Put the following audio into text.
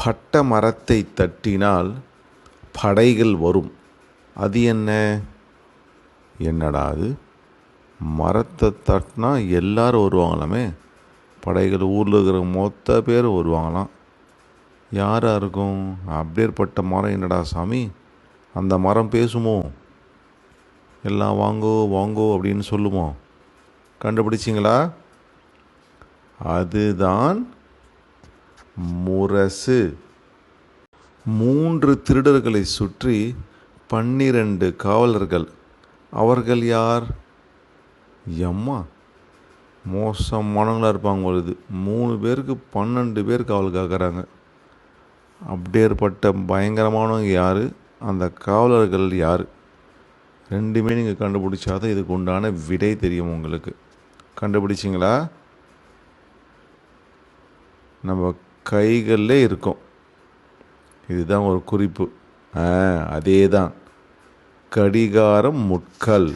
பட்ட மரத்தை தட்டினால் படைகள் வரும். அது என்ன? என்னடா அது? மரத்தை தட்டினா எல்லாரும் வருவாங்களாமே. படைகள் ஊரில் இருக்கிற மொத்த பேர் வருவாங்களாம். யாராக இருக்கும்? அப்பேற்பட்ட மரம் என்னடா சாமி? அந்த மரம் பேசுமோ? எல்லாம் வாங்கோ வாங்கோ அப்படின்னு சொல்லுமோ? கண்டுபிடிச்சிங்களா? அதுதான் முரசு. 3 திருடர்களை சுற்றி 12 காவலர்கள். அவர்கள் யார்? எம்மா, மோசமானவங்களாக இருப்பாங்க பொழுது. 3 பேருக்கு 12 பேர் காவல் காக்கிறாங்க. அப்படியேற்பட்ட பயங்கரமானவங்க யார்? அந்த காவலர்கள் யார்? ரெண்டுமே நீங்கள் கண்டுபிடிச்சாதான் இதுக்கு உண்டான விடை தெரியும் உங்களுக்கு. கண்டுபிடிச்சிங்களா? நம்ம கைகளிலே இருக்கும். இதுதான் ஒரு குறிப்பு. அதே தான், கடிகாரம் முட்கள்.